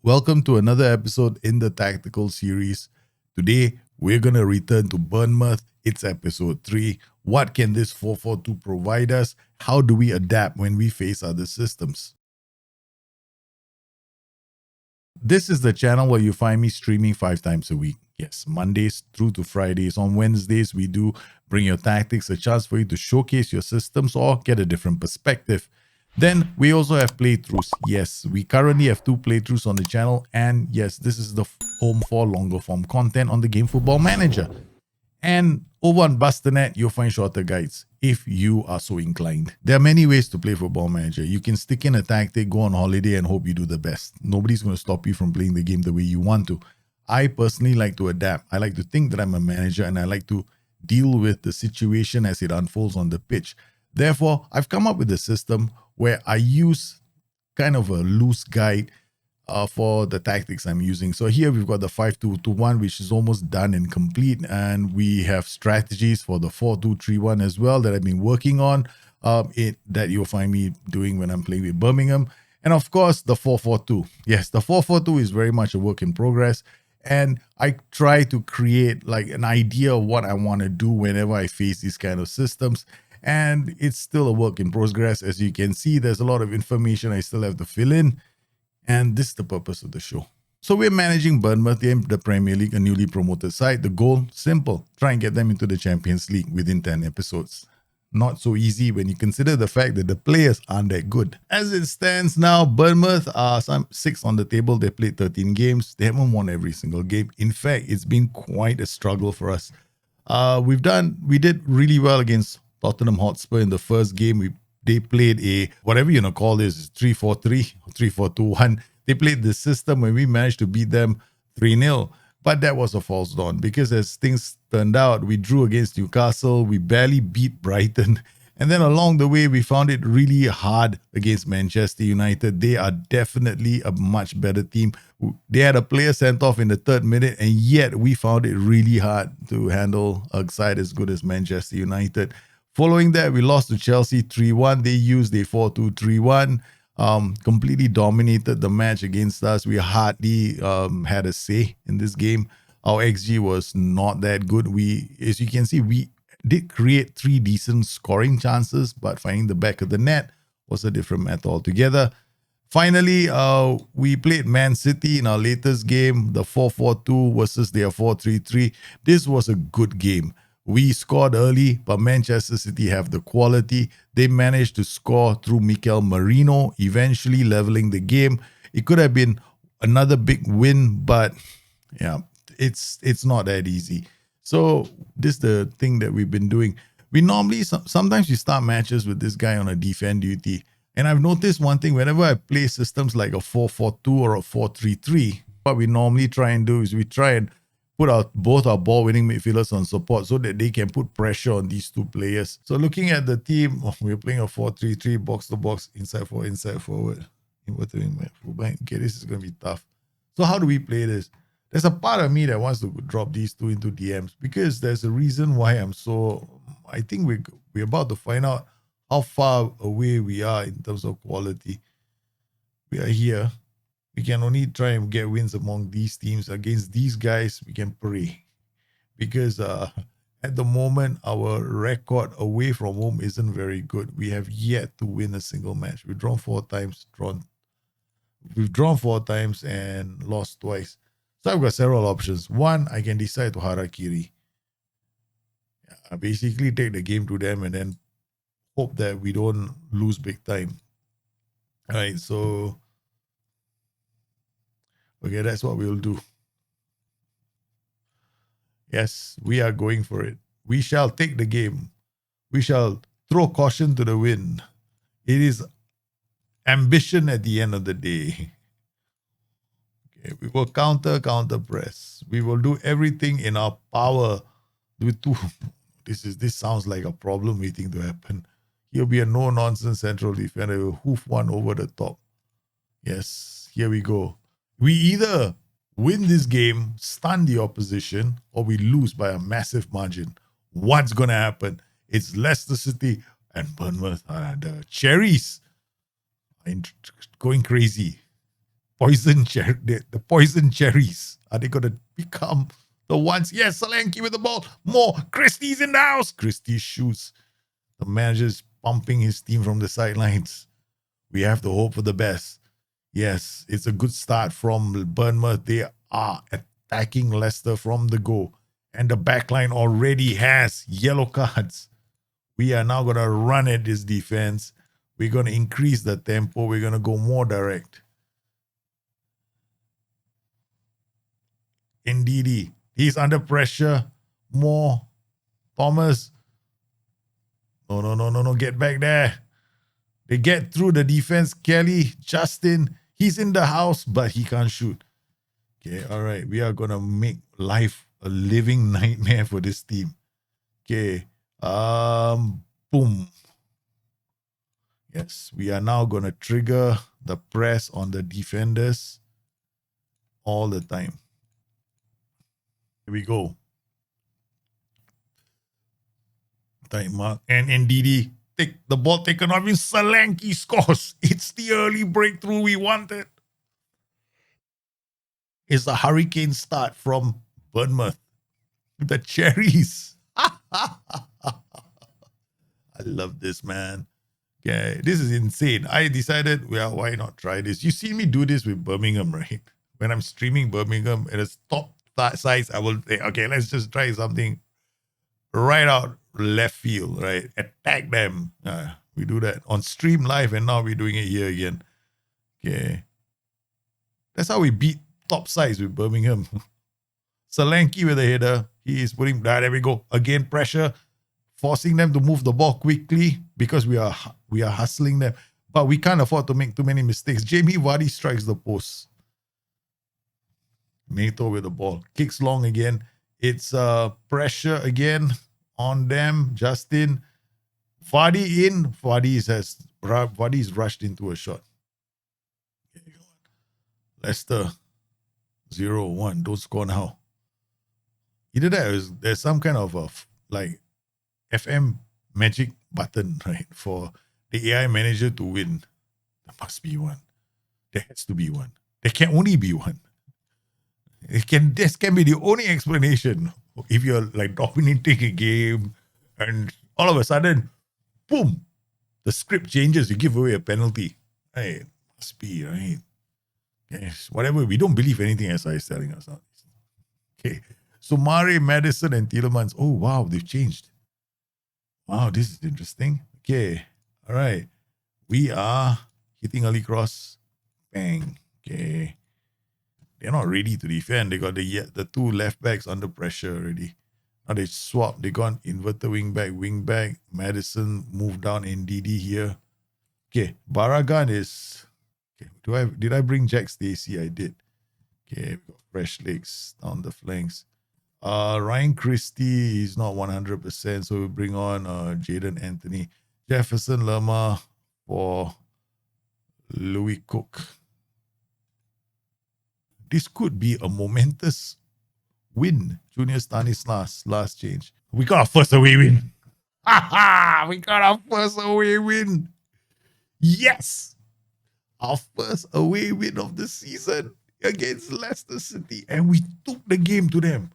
Welcome to another episode in the Tactical series. Today, we're going to return to Bournemouth. It's episode 3. What can this 4-4-2 provide us? How do we adapt when we face other systems? This is the channel where you find me streaming 5 times a week. Yes, Mondays through to Fridays. On Wednesdays, we do Bring Your Tactics, a chance for you to showcase your systems or get a different perspective. Then we also have playthroughs. Yes, we currently have 2 playthroughs on the channel, and yes, this is the home for longer form content on the game Football Manager. And over on Bustthenet, you'll find shorter guides if you are so inclined. There are many ways to play Football Manager. You can stick in a tactic, go on holiday, and hope you do the best. Nobody's going to stop you from playing the game the way you want to. I personally like to adapt. I like to think that I'm a manager, and I like to deal with the situation as it unfolds on the pitch. Therefore, I've come up with a system where I use kind of a loose guide for the tactics I'm using. So here we've got the 5-2-2-1, which is almost done and complete. And we have strategies for the 4-2-3-1 as well that I've been working on, that you'll find me doing when I'm playing with Birmingham. And of course, the 4-4-2. Yes, the 4-4-2 is very much a work in progress. And I try to create like an idea of what I want to do whenever I face these kind of systems. And it's still a work in progress. As you can see, there's a lot of information I still have to fill in. And this is the purpose of the show. So we're managing Bournemouth in the Premier League, a newly promoted side. The goal, simple. Try and get them into the Champions League within 10 episodes. Not so easy when you consider the fact that the players aren't that good. As it stands now, Bournemouth are 6th on the table. They played 13 games. They haven't won every single game. In fact, it's been quite a struggle for us. We did really well against Tottenham Hotspur in the first game. They played a, whatever you want to call this, 3-4-3 or 3-4-2-1. They played the system and we managed to beat them 3-0. But that was a false dawn because as things turned out, we drew against Newcastle. We barely beat Brighton. And then along the way, we found it really hard against Manchester United. They are definitely a much better team. They had a player sent off in the 3rd minute, and yet we found it really hard to handle a side as good as Manchester United. Following that, we lost to Chelsea 3-1. They used a 4-2-3-1, completely dominated the match against us. We hardly had a say in this game. Our XG was not that good. As you can see, we did create 3 decent scoring chances, but finding the back of the net was a different matter altogether. Finally, we played Man City in our latest game, the 4-4-2 versus their 4-3-3. This was a good game. We scored early, but Manchester City have the quality. They managed to score through Mikel Merino, eventually leveling the game. It could have been another big win, but yeah, it's not that easy. So this is the thing that we've been doing. We normally, sometimes we start matches with this guy on a defend duty. And I've noticed one thing, whenever I play systems like a 4-4-2 or a 4-3-3, what we normally try and do is we try and put both our ball-winning midfielders on support so that they can put pressure on these 2 players. So looking at the team, we're playing a 4-3-3, box-to-box, inside forward. Okay, this is going to be tough. So how do we play this? There's a part of me that wants to drop these 2 into DMs because there's a reason why I think we're about to find out how far away we are in terms of quality. We are here. We can only try and get wins among these teams. Against these guys, we can pray. Because at the moment, our record away from home isn't very good. We have yet to win a single match. We've drawn 4 times, and lost twice. So I've got several options. One, I can decide to harakiri. I basically take the game to them and then hope that we don't lose big time. All right, so okay, that's what we'll do. Yes, we are going for it. We shall take the game. We shall throw caution to the wind. It is ambition at the end of the day. Okay, we will counter press. We will do everything in our power. This sounds like a problem waiting to happen. He'll be a no-nonsense central defender who will hoof one over the top. Yes, here we go. We either win this game, stun the opposition, or we lose by a massive margin. What's going to happen? It's Leicester City and Bournemouth. The cherries are going crazy. the poison cherries. Are they going to become the ones? Yes, Solanke with the ball. More. Christie's in the house. Christie's shoots. The manager's pumping his team from the sidelines. We have to hope for the best. Yes, it's a good start from Bournemouth. They are attacking Leicester from the goal. And the backline already has yellow cards. We are now going to run at this defense. We're going to increase the tempo. We're going to go more direct. Ndidi, he's under pressure. More. Thomas. No. Get back there. They get through the defense. Kelly, Justin, he's in the house, but he can't shoot. Okay, all right. We are going to make life a living nightmare for this team. Okay. Boom. Yes, we are now going to trigger the press on the defenders all the time. Here we go. Time mark. And Ndidi, take the ball taken off him. Solanke scores. It's the early breakthrough we wanted. It's a hurricane start from Bournemouth. The cherries. I love this, man. Okay, this is insane. I decided, well, why not try this? You see me do this with Birmingham, right? When I'm streaming Birmingham at a top size, I will say, okay, let's just try something right out left field, right? Attack them. We do that on stream live, and now we're doing it here again. Okay. That's how we beat top size with Birmingham. Solanke with a header. He is putting, there we go. Again, pressure, forcing them to move the ball quickly because we are hustling them. But we can't afford to make too many mistakes. Jamie Vardy strikes the post. Neto with the ball. Kicks long again. It's pressure again on them. Justin. Vardy in. Vardy's rushed into a shot. Leicester 0-1. Don't score now. Either that or there's some kind of like FM magic button, right? For the AI manager to win. There must be one. There has to be one. There can only be one. This can be the only explanation. If you're like dominating a game and all of a sudden, boom, the script changes, you give away a penalty. Right? Must be, right? Yes, whatever. We don't believe anything SI is telling us. Okay. So Mare, Madison, and Tielemans. Oh, wow, they've changed. Wow, this is interesting. Okay. All right. We are hitting early cross. Bang. Okay. They're not ready to defend. They got the two left backs under pressure already. Now they swap. They got inverted wing back. Madison moved down Ndidi here. Okay, Baragan is. Okay, did I bring Jack Stacey? I did. Okay, we got fresh legs down the flanks. Ryan Christie is not 100%, so we bring on Jaden Anthony, Jefferson Lerma for Louis Cook. This could be a momentous win. Junior Stanislas, last change. We got our first away win. We got our first away win. Yes. Our first away win of the season against Leicester City. And we took the game to them.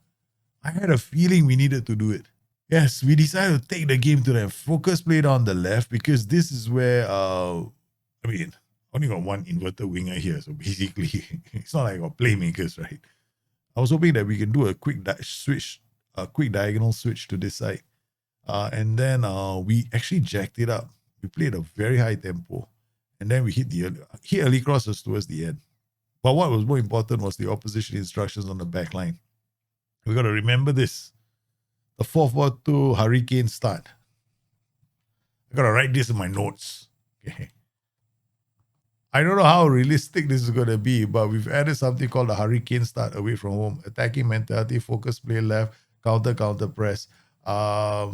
I had a feeling we needed to do it. Yes, we decided to take the game to them. Focus played on the left because this is where, only got one inverted winger here. So basically, it's not like got playmakers, right? I was hoping that we can do a quick quick diagonal switch to this side. And then we actually jacked it up. We played a very high tempo. And then we hit early crosses towards the end. But what was more important was the opposition instructions on the back line. We got to remember this. The 4-4-2 hurricane start. I got to write this in my notes. Okay. I don't know how realistic this is going to be, but we've added something called the hurricane start away from home. Attacking mentality, focus play left, counter press. Here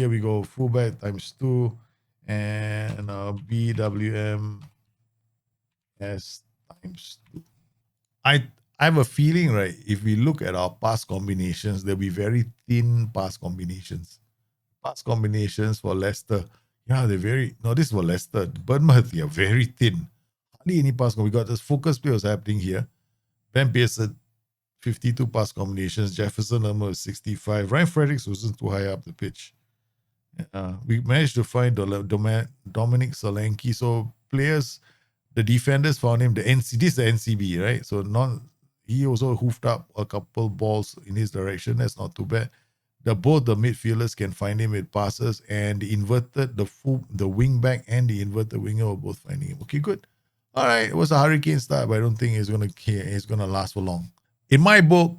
we go. Fullback ×2 and BWM S ×2. I have a feeling, right, if we look at our pass combinations, there'll be very thin pass combinations. Pass combinations for Leicester. Yeah, this is for Leicester. Bournemouth, very thin. hardly any pass. We got this focus play was happening here. Ben Pearson, 52 pass combinations. Jefferson Lerma was 65. Ryan Fredericks wasn't too high up the pitch. We managed to find Dominic Solanke. So players, the defenders found him. This is the NCB, right? So he also hoofed up a couple balls in his direction. That's not too bad. Both the midfielders can find him with passes, and the wing back and the inverted winger were both finding him. Okay, good. All right, it was a hurricane start, but I don't think it's gonna last for long. In my book,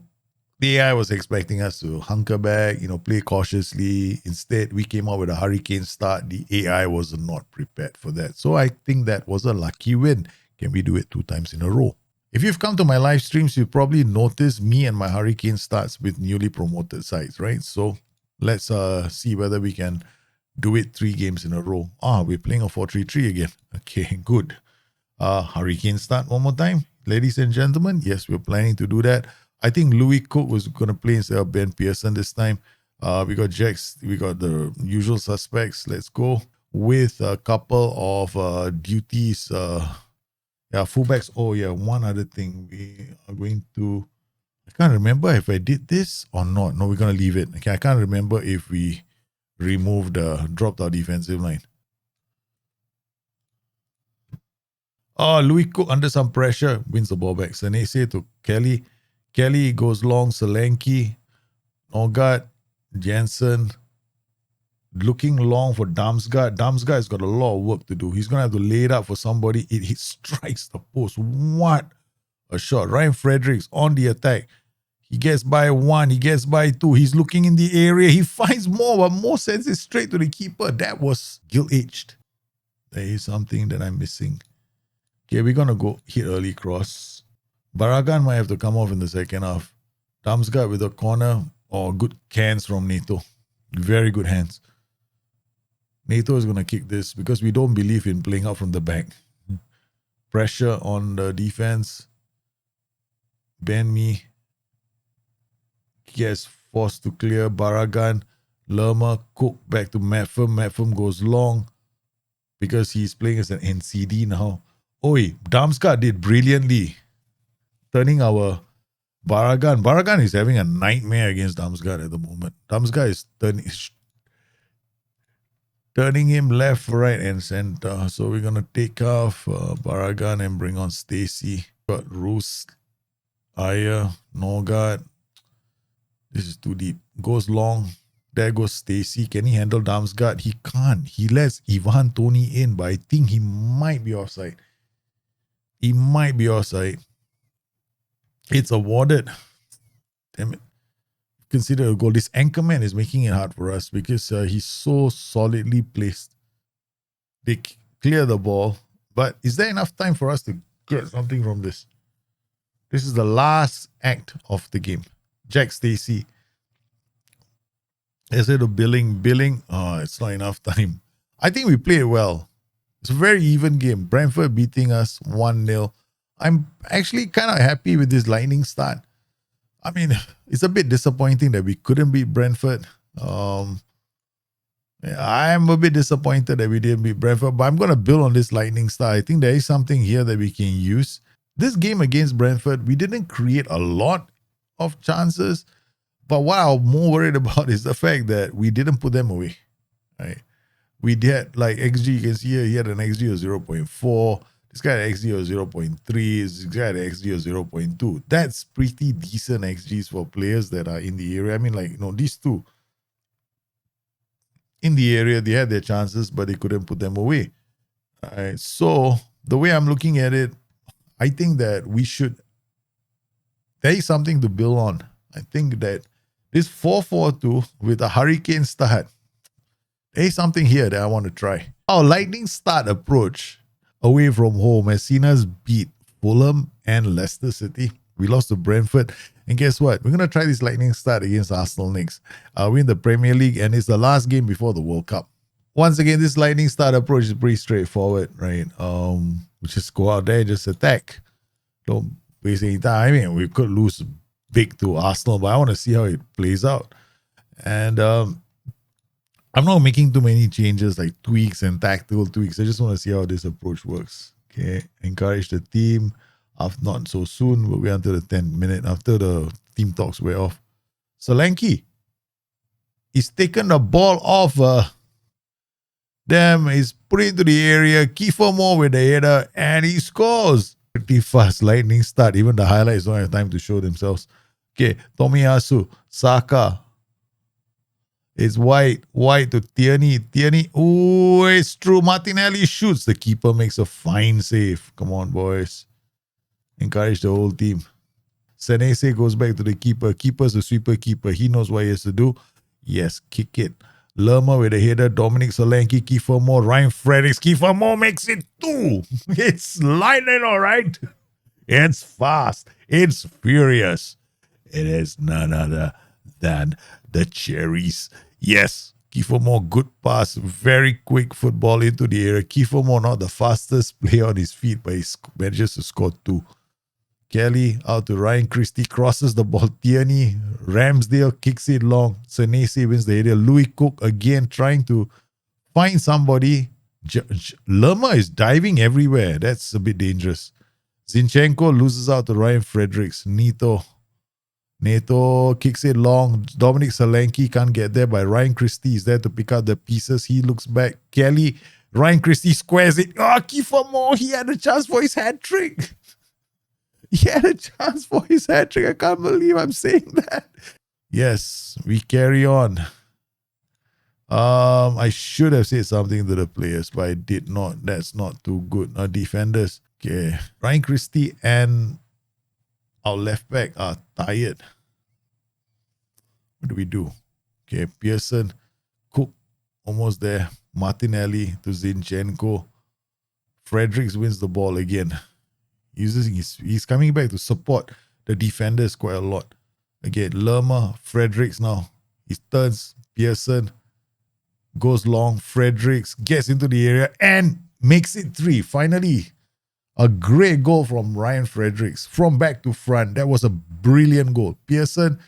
the AI was expecting us to hunker back, play cautiously. Instead, we came out with a hurricane start. The AI was not prepared for that. So I think that was a lucky win. Can we do it 2 times in a row? If you've come to my live streams, you probably noticed me and my hurricane starts with newly promoted sides, right? So let's see whether we can do it 3 games in a row. We're playing a 4-3-3 again. Okay, good. Hurricane start one more time. Ladies and gentlemen, yes, we're planning to do that. I think Louis Cook was going to play instead of Ben Pearson this time. We got Jax, we got the usual suspects. Let's go with a couple of duties. Fullbacks. Oh, yeah, one other thing. We are going to... I can't remember if I did this or not. No, we're going to leave it. Okay, I can't remember if we dropped our defensive line. Louis Cook under some pressure wins the ball back. Senese to Kelly. Kelly goes long. Solanke, Norgard, Jensen. Looking long for Damsgaard. Damsgaard has got a lot of work to do. He's going to have to lay it up for somebody. He strikes the post. What a shot. Ryan Fredericks on the attack. He gets by 1. He gets by 2. He's looking in the area. He finds more, but more sends it straight to the keeper. That was gilt-edged. There is something that I'm missing. Okay, we're going to go hit early cross. Baragan might have to come off in the second half. Damsgaard with a corner. Good cans from Neto. Very good hands. Neto is going to kick this because we don't believe in playing out from the back. Pressure on the defense. Benmi gets forced to clear. Baragan. Lerma. Cook back to Matfam. Matfam goes long because he's playing as an NCD now. Damsgaard did brilliantly. Turning our Baragan. Baragan is having a nightmare against Damsgaard at the moment. Damsgaard is turning him left, right, and center. So we're going to take off Baragan and bring on Stacy. Got Roos, Aya, Norgard. This is too deep. Goes long. There goes Stacy. Can he handle Damsgaard? He can't. He lets Ivan Tony in, but I think he might be offside. It's awarded. Damn it. Consider a goal. This anchorman is making it hard for us because he's so solidly placed. They clear the ball, but is there enough time for us to get something from this? This is the last act of the game. Jack Stacey. Instead of billing, it's not enough time. I think we played well. It's a very even game. Brentford beating us 1-0. I'm actually kind of happy with this lightning start. I mean, it's a bit disappointing that we couldn't beat Brentford. I'm a bit disappointed that we didn't beat Brentford, but I'm going to build on this lightning start. I think there is something here that we can use. This game against Brentford, we didn't create a lot of chances, but what I'm more worried about is the fact that we didn't put them away. Right? We did, like XG, you can see here, he had an XG of 0.4. This guy had XG of 0.3. This guy had XG of 0.2. That's pretty decent XGs for players that are in the area. I mean, these two in the area, they had their chances, but they couldn't put them away. All right. So the way I'm looking at it, I think that there is something to build on. I think that this 4-4-2 with a hurricane start, there is something here that I want to try. Our lightning start approach away from home has seen us beat Fulham and Leicester City. We lost to Brentford. And guess what? We're going to try this lightning start against Arsenal next. We're in the Premier League and it's the last game before the World Cup. Once again, this lightning start approach is pretty straightforward, right? We just go out there and just attack. Don't waste any time. I mean, we could lose big to Arsenal, but I want to see how it plays out. And I'm not making too many changes like tweaks and tactical tweaks. I just want to see how this approach works. Okay, encourage the team. Not so soon. We'll wait until the 10th minute after the team talks were off. Solanke. He's taken the ball off. He's put it into the area. Kiefer Moore with the header, and he scores. Pretty fast, lightning start. Even the highlights don't have time to show themselves. Okay, Tomiyasu, Saka. It's wide to Tierney. Oh, it's true. Martinelli shoots. The keeper makes a fine save. Come on, boys. Encourage the whole team. Senese goes back to the keeper. Keeper's the sweeper keeper. He knows what he has to do. Yes, kick it. Lerma with a header. Dominic Solanke, Kiefer Moore, Ryan Fredericks. Kiefer Moore makes it 2. It's lightning, all right. It's fast. It's furious. It is none other than the Cherries. Yes, Kiefer Moore, good pass. Very quick football into the area. Kiefer Moore, not the fastest player on his feet, but he manages to score 2. Kelly out to Ryan Christie, crosses the ball. Tierney, Ramsdale kicks it long. Senesi wins the area. Louis Cook again trying to find somebody. Lerma is diving everywhere. That's a bit dangerous. Zinchenko loses out to Ryan Fredericks. Neto kicks it long. Dominic Solanke can't get there, but Ryan Christie is there to pick up the pieces. He looks back. Kelly, Ryan Christie squares it. Kiefer Moore, he had a chance for his hat-trick. He had a chance for his hat-trick. I can't believe I'm saying that. Yes, we carry on. I should have said something to the players, but I did not. That's not too good. Our defenders. Okay. Ryan Christie and our left back are tired. What do we do? Okay, Pearson, Cook, almost there. Martinelli to Zinchenko. Fredericks wins the ball again. He's coming back to support the defenders quite a lot. Again, Lerma, Fredericks now. He turns, Pearson goes long. Fredericks gets into the area and makes it 3. Finally, a great goal from Ryan Fredericks from back to front. That was a brilliant goal. Pearson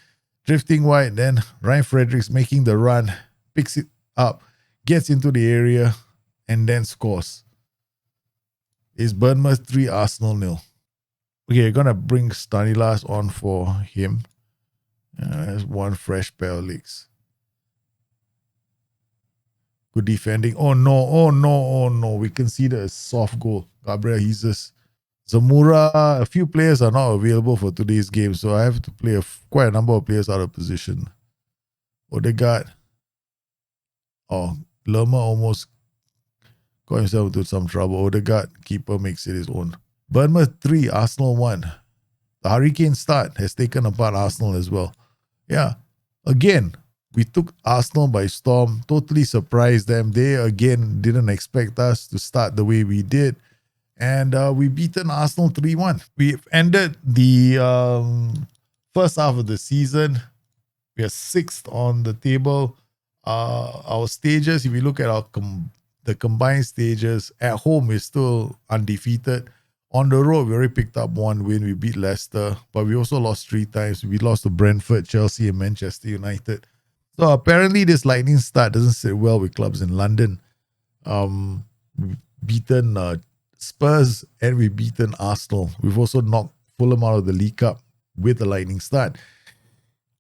drifting wide, then Ryan Fredericks making the run, picks it up, gets into the area, and then scores. It's Bournemouth 3, Arsenal 0. Okay, going to bring Stanislas on for him. There's one fresh pair of legs. Good defending. Oh no. We conceded a soft goal. Gabriel Jesus. Zamora, a few players are not available for today's game, so I have to play quite a number of players out of position. Odegaard. Lerma almost got himself into some trouble. Odegaard, keeper, makes it his own. Bournemouth 3, Arsenal 1. The Hurricane start has taken apart Arsenal as well. Yeah, again, we took Arsenal by storm, totally surprised them. They, again, didn't expect us to start the way we did. And we beaten Arsenal 3-1. We've ended the first half of the season. We are 6th on the table. Our stages, if you look at the combined stages, at home we're still undefeated. On the road, we already picked up 1 win. We beat Leicester, but we also lost 3 times. We lost to Brentford, Chelsea, and Manchester United. So apparently this lightning start doesn't sit well with clubs in London. We've beaten Spurs and we've beaten Arsenal. We've also knocked Fulham out of the League Cup with a lightning start.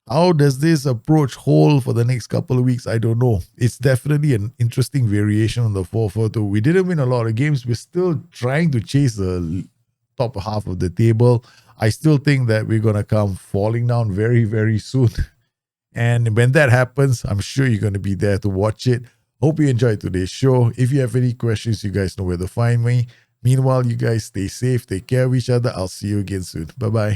How does this approach hold for the next couple of weeks? I don't know. It's definitely an interesting variation on the 4-4-2. We didn't win a lot of games. We're still trying to chase the top half of the table. I still think that we're going to come falling down very, very soon. And when that happens, I'm sure you're going to be there to watch it. Hope you enjoyed today's show. If you have any questions, you guys know where to find me. Meanwhile, you guys stay safe, take care of each other. I'll see you again soon. Bye-bye.